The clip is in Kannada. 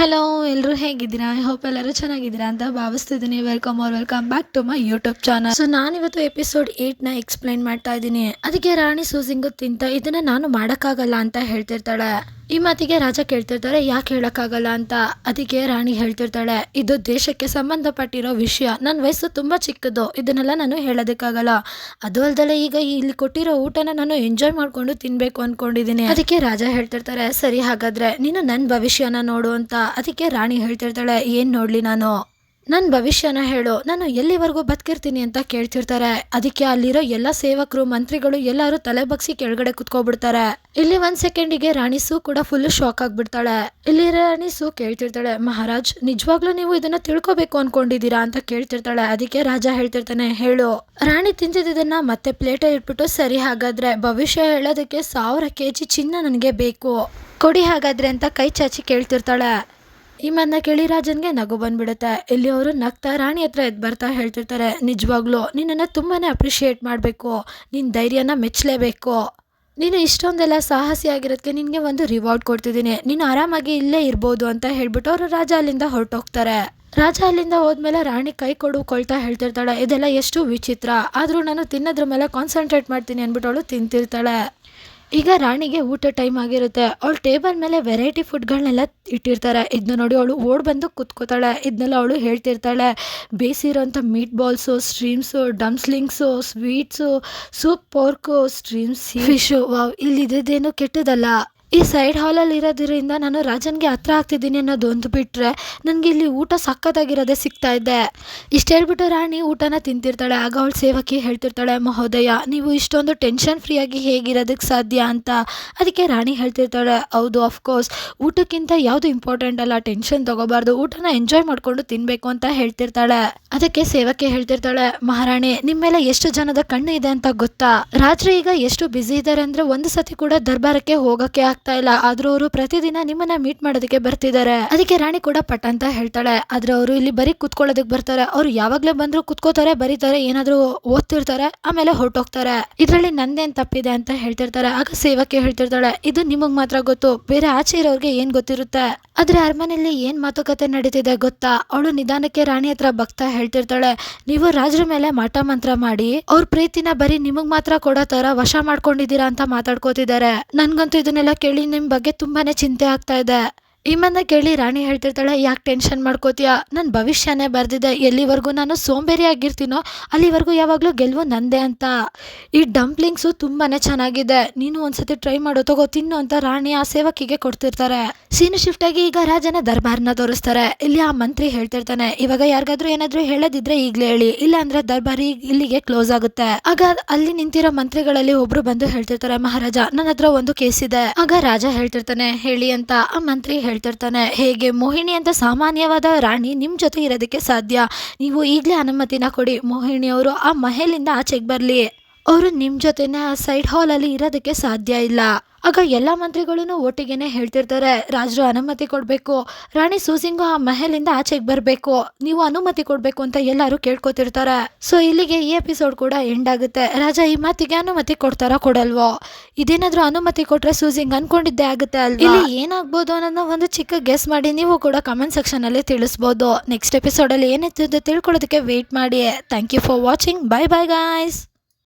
ಹಲೋ ಎಲ್ಲರೂ ಹೇಗಿದ್ದೀರಾ? ಐ ಹೋಪ್ ಎಲ್ಲರೂ ಚೆನ್ನಾಗಿದ್ದೀರಾ ಅಂತ ಭಾವಿಸ್ತಿದ್ದೀನಿ. Welcome back to my YouTube channel. So ನಾನಿವತ್ತು ಎಪಿಸೋಡ್ 8ನ ಎಕ್ಸ್ಪ್ಲೈನ್ ಮಾಡ್ತಾ ಇದ್ದೀನಿ. ಅದಕ್ಕೆ ರಾಣಿ ಸೂಸಿಂಗು ತಿಂತ ಇದನ್ನ ನಾನು ಮಾಡೋಕ್ಕಾಗಲ್ಲ ಅಂತ ಹೇಳ್ತಿರ್ತಾಳೆ. ಈ ಮಾತಿಗೆ ರಾಜ ಕೇಳ್ತಿರ್ತಾರೆ, ಯಾಕೆ ಹೇಳೋಕ್ಕಾಗಲ್ಲ ಅಂತ. ಅದಕ್ಕೆ ರಾಣಿ ಹೇಳ್ತಿರ್ತಾಳೆ, ಇದು ದೇಶಕ್ಕೆ ಸಂಬಂಧಪಟ್ಟಿರೋ ವಿಷಯ, ನನ್ನ ವಯಸ್ಸು ತುಂಬ ಚಿಕ್ಕದು, ಇದನ್ನೆಲ್ಲ ನಾನು ಹೇಳೋದಕ್ಕಾಗಲ್ಲ. ಅದು ಅಲ್ದಲೆ ಈಗ ಇಲ್ಲಿ ಕೊಟ್ಟಿರೋ ಊಟನ ನಾನು ಎಂಜಾಯ್ ಮಾಡ್ಕೊಂಡು ತಿನ್ಬೇಕು ಅನ್ಕೊಂಡಿದ್ದೀನಿ. ಅದಕ್ಕೆ ರಾಜ ಹೇಳ್ತಿರ್ತಾರೆ, ಸರಿ ಹಾಗಾದ್ರೆ ನೀನು ನನ್ನ ಭವಿಷ್ಯನ ನೋಡು ಅಂತ. ಅದಕ್ಕೆ ರಾಣಿ ಹೇಳ್ತಿರ್ತಾಳೆ, ಏನ್ ನೋಡ್ಲಿ ನಾನು, ನನ್ನ ಭವಿಷ್ಯನ ಹೇಳು, ನಾನು ಎಲ್ಲಿವರೆಗೂ ಬದುಕಿರ್ತೀನಿ ಅಂತ ಕೇಳ್ತಿರ್ತಾರೆ. ಅದಕ್ಕೆ ಅಲ್ಲಿರೋ ಎಲ್ಲ ಸೇವಕರು ಮಂತ್ರಿಗಳು ಎಲ್ಲರೂ ತಲೆ ಬಗ್ಸಿ ಕೆಳಗಡೆ ಕುತ್ಕೊಬಿಡ್ತಾರೆ. ಇಲ್ಲಿ 1 ಸೆಕೆಂಡಿಗೆ ರಾಣಿ ಸೂ ಕೂಡ ಫುಲ್ ಶಾಕ್ ಆಗ್ಬಿಡ್ತಾಳೆ. ಇಲ್ಲಿ ರಾಣಿ ಸೂ ಕೇಳ್ತಿರ್ತಾಳೆ, ಮಹಾರಾಜ್ ನಿಜವಾಗ್ಲೂ ನೀವು ಇದನ್ನ ತಿಳ್ಕೊಬೇಕು ಅನ್ಕೊಂಡಿದೀರಾ ಅಂತ ಕೇಳ್ತಿರ್ತಾಳೆ. ಅದಕ್ಕೆ ರಾಜ ಹೇಳ್ತಿರ್ತಾನೆ, ಹೇಳು. ರಾಣಿ ತಿಂತಿದ್ದನ್ನ ಮತ್ತೆ ಪ್ಲೇಟ್ ಇಟ್ಬಿಟ್ಟು, ಸರಿ ಹಾಗಾದ್ರೆ ಭವಿಷ್ಯ ಹೇಳೋದಕ್ಕೆ 1000 kg ಚಿನ್ನ ನನಗೆ ಬೇಕು, ಕೊಡಿ ಹಾಗಾದ್ರೆ ಅಂತ ಕೈ ಚಾಚಿ ಕೇಳ್ತಿರ್ತಾಳೆ. ಈ ಮಾತನ್ನ ಕೇಳಿ ರಾಜನ್ಗೆ ನಗು ಬಂದ್ಬಿಡುತ್ತೆ. ಇಲ್ಲಿ ಅವರು ನಗ್ತಾ ರಾಣಿ ಹತ್ರ ಎದ್ದು ಬರ್ತಾ ಹೇಳ್ತಿರ್ತಾರೆ, ನಿಜವಾಗ್ಲೂ ನಿನ್ನನ್ನು ತುಂಬಾನೇ ಅಪ್ರಿಷಿಯೇಟ್ ಮಾಡಬೇಕು, ನಿನ್ನ ಧೈರ್ಯನ ಮೆಚ್ಚಲೇಬೇಕು. ನೀನು ಇಷ್ಟೊಂದೆಲ್ಲ ಸಾಹಸಿ ಆಗಿರೋದಕ್ಕೆ ನಿನಗೆ ಒಂದು ರಿವಾರ್ಡ್ ಕೊಡ್ತಿದ್ದೀನಿ, ನೀನು ಆರಾಮಾಗಿ ಇಲ್ಲೇ ಇರ್ಬೋದು ಅಂತ ಹೇಳ್ಬಿಟ್ಟು ಅವರು ರಾಜ ಅಲ್ಲಿಂದ ಹೊರಟೋಗ್ತಾರೆ. ರಾಜ ಅಲ್ಲಿಂದ ಹೋದ್ಮೇಲೆ ರಾಣಿ ಕೈ ಕೊಳ್ತಾ ಹೇಳ್ತಿರ್ತಾಳೆ, ಇದೆಲ್ಲ ಎಷ್ಟು ವಿಚಿತ್ರ, ಆದರೂ ನಾನು ತಿನ್ನೋದ್ರ ಮೇಲೆ ಕಾನ್ಸಂಟ್ರೇಟ್ ಮಾಡ್ತೀನಿ ಅಂದ್ಬಿಟ್ಟು ಅವಳು ತಿಂತಿರ್ತಾಳೆ. ಈಗ ರಾಣಿಗೆ ಊಟ ಟೈಮ್ ಆಗಿರುತ್ತೆ. ಅವಳು ಟೇಬಲ್ ಮೇಲೆ ವೆರೈಟಿ ಫುಡ್ಗಳನ್ನೆಲ್ಲ ಇಟ್ಟಿರ್ತಾರೆ. ಇದನ್ನ ನೋಡಿ ಅವಳು ಓಡ್ ಬಂದು ಕುತ್ಕೋತಾಳೆ. ಇದನ್ನೆಲ್ಲ ಅವಳು ಹೇಳ್ತಿರ್ತಾಳೆ, ಬೇಯಿಸಿರೋಂಥ ಮೀಟ್ ಬಾಲ್ಸು, ಸ್ಟ್ರೀಮ್ಸು, ಡಮ್ಸ್ಲಿಂಗ್ಸು, ಸ್ವೀಟ್ಸು, ಸೂಪ್, ಪೋರ್ಕು, ಸ್ಟ್ರೀಮ್ಸ್, ಫಿಶು. ವಾವ್, ಇಲ್ಲಿದ್ದೇನು ಕೆಟ್ಟದಲ್ಲ. ಈ ಸೈಡ್ ಹಾಲಲ್ಲಿ ಇರೋದ್ರಿಂದ ನಾನು ರಾಜನ್ಗೆ ಹತ್ರ ಆಗ್ತಿದ್ದೀನಿ ಅನ್ನೋದು ಒಂದು ಬಿಟ್ರೆ ನನಗೆ ಇಲ್ಲಿ ಊಟ ಸಕ್ಕತ್ತಾಗಿರೋದೇ ಸಿಗ್ತಾ ಇದೆ. ಇಷ್ಟು ಹೇಳ್ಬಿಟ್ಟು ರಾಣಿ ಊಟನ ತಿಂತಿರ್ತಾಳೆ. ಆಗ ಅವಳು ಸೇವಕಿ ಹೇಳ್ತಿರ್ತಾಳೆ, ಮಹೋದಯ ನೀವು ಇಷ್ಟೊಂದು ಟೆನ್ಷನ್ ಫ್ರೀ ಆಗಿ ಹೇಗಿರೋದಕ್ಕೆ ಸಾಧ್ಯ ಅಂತ. ಅದಕ್ಕೆ ರಾಣಿ ಹೇಳ್ತಿರ್ತಾಳೆ, ಹೌದು ಅಫ್ಕೋರ್ಸ್, ಊಟಕ್ಕಿಂತ ಯಾವುದು ಇಂಪಾರ್ಟೆಂಟ್ ಅಲ್ಲ, ಟೆನ್ಷನ್ ತಗೋಬಾರ್ದು, ಊಟನ ಎಂಜಾಯ್ ಮಾಡ್ಕೊಂಡು ತಿನ್ಬೇಕು ಅಂತ ಹೇಳ್ತಿರ್ತಾಳೆ. ಅದಕ್ಕೆ ಸೇವಕಿ ಹೇಳ್ತಿರ್ತಾಳೆ, ಮಹಾರಾಣಿ ನಿಮ್ಮ ಮೇಲೆ ಎಷ್ಟು ಜನದ ಕಣ್ಣು ಇದೆ ಅಂತ ಗೊತ್ತಾ? ರಾತ್ರಿ ಈಗ ಎಷ್ಟು ಬ್ಯುಸಿ ಇದ್ದಾರೆ ಅಂದ್ರೆ ಒಂದು ಸತಿ ಕೂಡ ದರ್ಬಾರಕ್ಕೆ ಹೋಗಕ್ಕೆ ಆಗ್ತಾ ಇಲ್ಲ, ಆದ್ರೂ ಅವರು ಪ್ರತಿದಿನ ನಿಮ್ಮನ್ನ ಮೀಟ್ ಮಾಡೋದಕ್ಕೆ ಬರ್ತಿದ್ದಾರೆ. ಅದಕ್ಕೆ ರಾಣಿ ಕೂಡ ಪಟ್ ಅಂತ ಹೇಳ್ತಾಳೆ, ಆದ್ರೆ ಅವರು ಇಲ್ಲಿ ಬರೀ ಕುತ್ಕೊಳ್ಳೋದಕ್ಕೆ ಬರ್ತಾರೆ, ಅವ್ರು ಯಾವಾಗ್ಲೇ ಬಂದ್ರು ಕುತ್ಕೋತಾರೆ, ಬರೀತಾರೆ, ಏನಾದ್ರು ಓದ್ತಿರ್ತಾರೆ, ಆಮೇಲೆ ಹೊರಟೋಗ್ತಾರೆ. ಇದ್ರಲ್ಲಿ ನಂದೇನ್ ತಪ್ಪಿದೆ ಅಂತ ಹೇಳ್ತಿರ್ತಾರೆ. ಆಗ ಸೇವಕಿ ಹೇಳ್ತಿರ್ತಾಳೆ, ಇದು ನಿಮಗ್ ಮಾತ್ರ ಗೊತ್ತು, ಬೇರೆ ಆಚೆ ಇರೋರ್ಗೆ ಏನ್ ಗೊತ್ತಿರುತ್ತೆ. ಆದ್ರೆ ಅರಮನೆಯಲ್ಲಿ ಏನ್ ಮಾತುಕತೆ ನಡೀತಿದೆ ಗೊತ್ತಾ? ಅವಳು ನಿಧಾನಕ್ಕೆ ರಾಣಿ ಹತ್ರ ಬಗ್ತಾ ಹೇಳ್ತಿರ್ತಾಳೆ, ನೀವು ರಾಜರ ಮೇಲೆ ಮಾಟ ಮಂತ್ರ ಮಾಡಿ ಅವ್ರ ಪ್ರೀತಿನ ಬರೀ ನಿಮಗ್ ಮಾತ್ರ ಕೊಡೋ ತರ ವಶ ಮಾಡ್ಕೊಂಡಿದ್ದೀರಾ ಅಂತ ಮಾತಾಡ್ಕೋತಿದ್ದಾರೆ. ನನ್ಗಂತೂ ಇದನ್ನೆಲ್ಲ ಕೇಳಿ ನಿಮ್ ಬಗ್ಗೆ ತುಂಬಾನೇ ಚಿಂತೆ ಆಗ್ತಾ ಇದೆ. ಈ ಮಾತನ್ನ ಕೇಳಿ ರಾಣಿ ಹೇಳ್ತಿರ್ತಾಳೆ, ಯಾಕೆ ಟೆನ್ಷನ್ ಮಾಡ್ಕೋತೀಯ, ನನ್ನ ಭವಿಷ್ಯನೇ ಬರ್ದಿದೆ, ಎಲ್ಲಿವರೆಗೂ ನಾನು ಸೋಂಬೇರಿ ಆಗಿರ್ತೀನೋ ಅಲ್ಲಿವರೆಗೂ ಯಾವಾಗ್ಲೂ ಗೆಲುವು ನಂದೇ ಅಂತ. ಈ ಡಂಪ್ಲಿಂಗ್ಸು ತುಂಬಾನೇ ಚೆನ್ನಾಗಿದೆ, ನೀನು ಒಂದ್ಸತಿ ಟ್ರೈ ಮಾಡೋ, ತಗೋ ತಿನ್ನು ಅಂತ ರಾಣಿ ಆ ಸೇವಕಿಗೆ ಕೊಡ್ತಿರ್ತಾರೆ. ಸೀನು ಶಿಫ್ಟ್ ಆಗಿ ಈಗ ರಾಜನ ದರ್ಬಾರ್ನ ತೋರಿಸ್ತಾರೆ. ಇಲ್ಲಿ ಆ ಮಂತ್ರಿ ಹೇಳ್ತಿರ್ತಾನೆ, ಇವಾಗ ಯಾರಿಗಾದ್ರೂ ಏನಾದ್ರೂ ಹೇಳದಿದ್ರೆ ಈಗ್ಲೇ ಹೇಳಿ, ಇಲ್ಲ ಅಂದ್ರೆ ದರ್ಬಾರಿ ಇಲ್ಲಿಗೆ ಕ್ಲೋಸ್ ಆಗುತ್ತೆ. ಆಗ ಅಲ್ಲಿ ನಿಂತಿರೋ ಮಂತ್ರಿಗಳಲ್ಲಿ ಒಬ್ರು ಬಂದು ಹೇಳ್ತಿರ್ತಾರೆ, ಮಹಾರಾಜ ನನ್ನ ಹತ್ರ ಒಂದು ಕೇಸ್ ಇದೆ. ಆಗ ರಾಜ ಹೇಳ್ತಿರ್ತಾನೆ, ಹೇಳಿ ಅಂತ. ಆ ಮಂತ್ರಿ ಹೇಳ್ತಿರ್ತಾನೆ, ಹೇಗೆ ಮೋಹಿನಿ ಅಂತ ಸಾಮಾನ್ಯವಾದ ರಾಣಿ ನಿಮ್ ಜೊತೆ ಇರೋದಕ್ಕೆ ಸಾಧ್ಯ? ನೀವು ಈಗಲೇ ಅನುಮತಿನ ಕೊಡಿ, ಮೋಹಿನಿ ಅವರು ಆ ಮಹಲಿಂದ ಆಚೆಗೆ ಬರ್ಲಿ, ಅವರು ನಿಮ್ ಜೊತೆನೆ ಆ ಸೈಡ್ ಹಾಲ್ ಅಲ್ಲಿ ಇರೋದಕ್ಕೆ ಸಾಧ್ಯ ಇಲ್ಲ. ಆಗ ಎಲ್ಲಾ ಮಂತ್ರಿಗಳು ಒಟ್ಟಿಗೆನೆ ಹೇಳ್ತಿರ್ತಾರೆ, ರಾಜರು ಅನುಮತಿ ಕೊಡ್ಬೇಕು, ರಾಣಿ ಸೂಸಿಂಗು ಆ ಮಹಲಿಂದ ಆಚೆಗೆ ಬರ್ಬೇಕು, ನೀವು ಅನುಮತಿ ಕೊಡ್ಬೇಕು ಅಂತ ಎಲ್ಲರೂ ಕೇಳ್ಕೊತಿರ್ತಾರೆ. ಸೊ ಇಲ್ಲಿಗೆ ಈ ಎಪಿಸೋಡ್ ಕೂಡ ಎಂಡ್ ಆಗುತ್ತೆ. ರಾಜ ಈ ಮಾತಿಗೆ ಅನುಮತಿ ಕೊಡ್ತಾರಾ ಕೊಡಲ್ವೋ? ಇದೇನಾದ್ರೂ ಅನುಮತಿ ಕೊಟ್ರೆ ಸೂಸಿಂಗ್ ಅನ್ಕೊಂಡಿದ್ದೇ ಆಗುತ್ತೆ ಅಲ್ವಾ? ಇಲ್ಲಿ ಏನಾಗ್ಬೋದು ಅನ್ನೋದನ್ನ ಒಂದು ಚಿಕ್ಕ ಗೆಸ್ ಮಾಡಿ ನೀವು ಕೂಡ ಕಮೆಂಟ್ ಸೆಕ್ಷನ್ ಅಲ್ಲಿ ತಿಳಿಸ್ಬೋದು. ನೆಕ್ಸ್ಟ್ ಎಪಿಸೋಡ್ ಅಲ್ಲಿ ಏನಿತ್ತು ತಿಳ್ಕೊಳ್ಳೋದಕ್ಕೆ ವೇಟ್ ಮಾಡಿ. Thank you for watching. Bye bye guys.